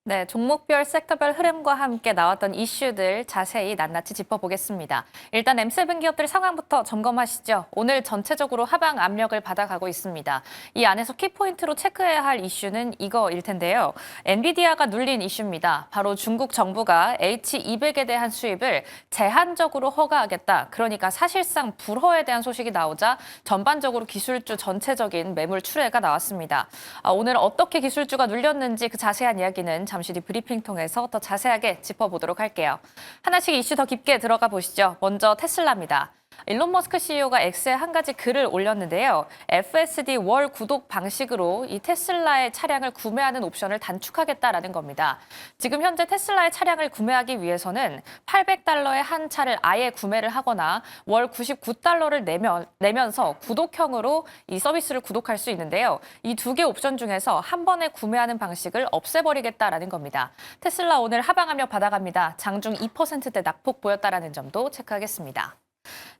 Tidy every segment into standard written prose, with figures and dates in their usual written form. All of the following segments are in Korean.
네, 종목별 섹터별 흐름과 함께 나왔던 이슈들 자세히 낱낱이 짚어보겠습니다. 일단 M7 기업들 상황부터 점검하시죠. 오늘 전체적으로 하방 압력을 받아가고 있습니다. 이 안에서 키포인트로 체크해야 할 이슈는 이거일 텐데요. 엔비디아가 눌린 이슈입니다. 바로 중국 정부가 H200에 대한 수입을 제한적으로 허가하겠다. 그러니까 사실상 불허에 대한 소식이 나오자 전반적으로 기술주 전체적인 매물 출회가 나왔습니다. 오늘 어떻게 기술주가 눌렸는지 그 자세한 이야기는 잠시 뒤 브리핑 통해서 더 자세하게 짚어보도록 할게요. 하나씩 이슈 더 깊게 들어가 보시죠. 먼저 테슬라입니다. 일론 머스크 CEO가 X에 한 가지 글을 올렸는데요. FSD 월 구독 방식으로 이 테슬라의 차량을 구매하는 옵션을 단축하겠다라는 겁니다. 지금 현재 테슬라의 차량을 구매하기 위해서는 $800의 한 차를 아예 구매를 하거나 월 $99를 내면서 구독형으로 이 서비스를 구독할 수 있는데요. 이 두 개 옵션 중에서 한 번에 구매하는 방식을 없애버리겠다라는 겁니다. 테슬라 오늘 하방 압력 받아갑니다. 장중 2%대 낙폭 보였다라는 점도 체크하겠습니다.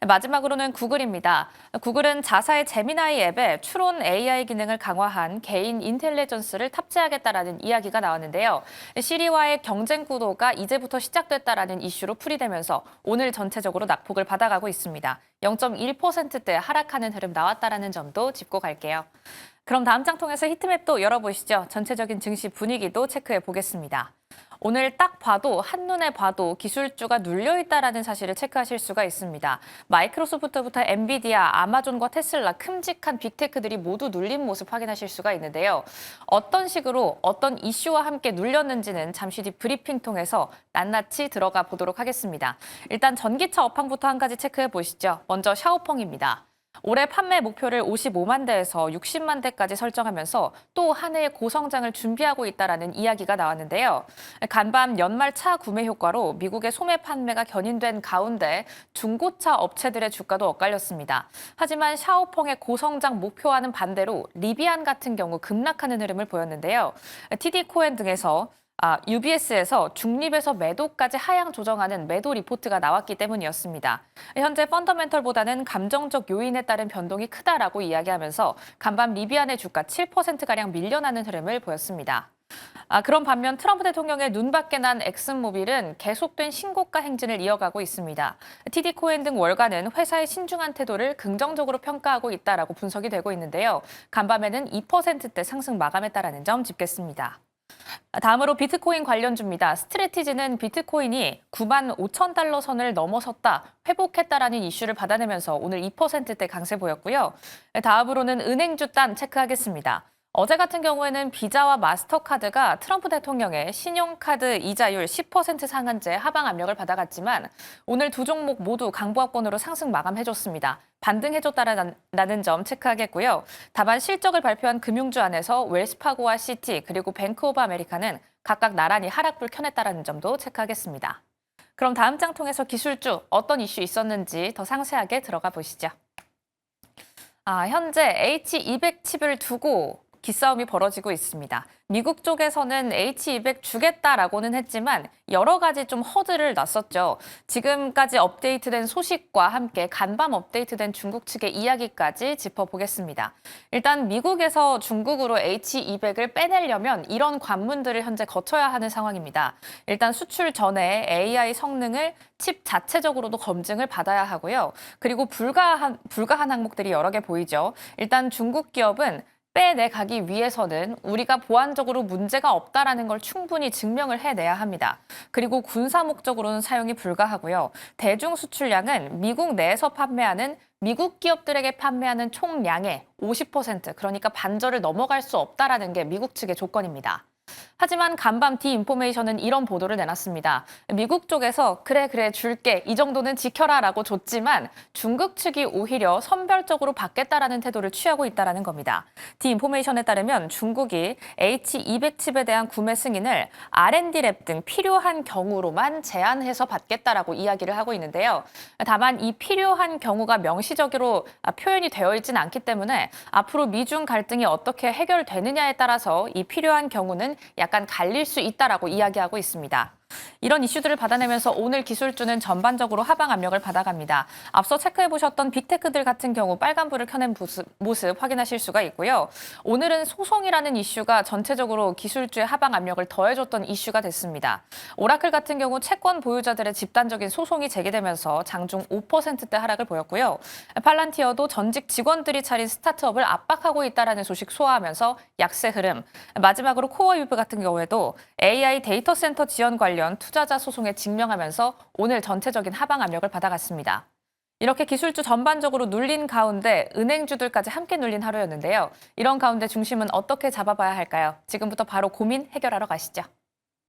마지막으로는 구글입니다. 구글은 자사의 제미나이 앱에 추론 AI 기능을 강화한 개인 인텔리전스를 탑재하겠다라는 이야기가 나왔는데요. 시리와의 경쟁 구도가 이제부터 시작됐다라는 이슈로 풀이되면서 오늘 전체적으로 낙폭을 받아가고 있습니다. 0.1%대 하락하는 흐름 나왔다라는 점도 짚고 갈게요. 그럼 다음 장 통해서 히트맵도 열어보시죠. 전체적인 증시 분위기도 체크해 보겠습니다. 오늘 딱 봐도 한눈에 봐도 기술주가 눌려있다라는 사실을 체크하실 수가 있습니다. 마이크로소프트부터 엔비디아, 아마존과 테슬라 큼직한 빅테크들이 모두 눌린 모습 확인하실 수가 있는데요. 어떤 식으로 어떤 이슈와 함께 눌렸는지는 잠시 뒤 브리핑 통해서 낱낱이 들어가 보도록 하겠습니다. 일단 전기차 업황부터 한 가지 체크해 보시죠. 먼저 샤오펑입니다. 올해 판매 목표를 55만 대에서 60만 대까지 설정하면서 또 한 해의 고성장을 준비하고 있다라는 이야기가 나왔는데요. 간밤 연말 차 구매 효과로 미국의 소매 판매가 견인된 가운데 중고차 업체들의 주가도 엇갈렸습니다. 하지만 샤오펑의 고성장 목표와는 반대로 리비안 같은 경우 급락하는 흐름을 보였는데요. TD 코엔 등에서 UBS에서 중립에서 매도까지 하향 조정하는 매도 리포트가 나왔기 때문이었습니다. 현재 펀더멘털보다는 감정적 요인에 따른 변동이 크다라고 이야기하면서 간밤 리비안의 주가 7%가량 밀려나는 흐름을 보였습니다. 그런 반면 트럼프 대통령의 눈밖에 난 엑슨모빌은 계속된 신고가 행진을 이어가고 있습니다. TD 코엔 등 월가는 회사의 신중한 태도를 긍정적으로 평가하고 있다라고 분석이 되고 있는데요. 간밤에는 2%대 상승 마감했다라는 점 짚겠습니다. 다음으로 비트코인 관련주입니다. 스트레티지는 비트코인이 9만 5천 달러 선을 넘어섰다, 회복했다라는 이슈를 받아내면서 오늘 2%대 강세 보였고요. 다음으로는 은행주 단 체크하겠습니다. 어제 같은 경우에는 비자와 마스터카드가 트럼프 대통령의 신용카드 이자율 10% 상한제 하방 압력을 받아갔지만 오늘 두 종목 모두 강보합권으로 상승 마감해줬습니다. 반등해줬다라는 점 체크하겠고요. 다만 실적을 발표한 금융주 안에서 웰스파고와 시티 그리고 뱅크 오브 아메리카는 각각 나란히 하락불 켜냈다라는 점도 체크하겠습니다. 그럼 다음 장 통해서 기술주 어떤 이슈 있었는지 더 상세하게 들어가 보시죠. 현재 H200 칩을 두고 기싸움이 벌어지고 있습니다. 미국 쪽에서는 H200 주겠다라고는 했지만 여러 가지 좀 허들을 놨었죠. 지금까지 업데이트된 소식과 함께 간밤 업데이트된 중국 측의 이야기까지 짚어보겠습니다. 일단 미국에서 중국으로 H200을 빼내려면 이런 관문들을 현재 거쳐야 하는 상황입니다. 일단 수출 전에 AI 성능을 칩 자체적으로도 검증을 받아야 하고요. 그리고 불가한 항목들이 여러 개 보이죠. 일단 중국 기업은 빼내가기 위해서는 우리가 보안적으로 문제가 없다라는 걸 충분히 증명을 해내야 합니다. 그리고 군사 목적으로는 사용이 불가하고요. 대중 수출량은 미국 내에서 판매하는 미국 기업들에게 판매하는 총량의 50%, 그러니까 반절을 넘어갈 수 없다라는 게 미국 측의 조건입니다. 하지만 간밤 디인포메이션은 이런 보도를 내놨습니다. 미국 쪽에서 그래 줄게, 이 정도는 지켜라라고 줬지만 중국 측이 오히려 선별적으로 받겠다라는 태도를 취하고 있다는 겁니다. 디인포메이션에 따르면 중국이 H200 칩에 대한 구매 승인을 R&D 랩 등 필요한 경우로만 제한해서 받겠다라고 이야기를 하고 있는데요. 다만 이 필요한 경우가 명시적으로 표현이 되어 있지는 않기 때문에 앞으로 미중 갈등이 어떻게 해결되느냐에 따라서 이 필요한 경우는 약간 갈릴 수 있다라고 이야기하고 있습니다. 이런 이슈들을 받아내면서 오늘 기술주는 전반적으로 하방 압력을 받아갑니다. 앞서 체크해보셨던 빅테크들 같은 경우 빨간불을 켜낸 모습 확인하실 수가 있고요. 오늘은 소송이라는 이슈가 전체적으로 기술주의 하방 압력을 더해줬던 이슈가 됐습니다. 오라클 같은 경우 채권 보유자들의 집단적인 소송이 제기되면서 장중 5%대 하락을 보였고요. 팔란티어도 전직 직원들이 차린 스타트업을 압박하고 있다는 소식 소화하면서 약세 흐름. 마지막으로 코어유브 같은 경우에도 AI 데이터 센터 지원 관련 투자자 소송에 직면하면서 오늘 전체적인 하방 압력을 받아갔습니다. 이렇게 기술주 전반적으로 눌린 가운데 은행주들까지 함께 눌린 하루였는데요. 이런 가운데 중심은 어떻게 잡아봐야 할까요? 지금부터 바로 고민 해결하러 가시죠.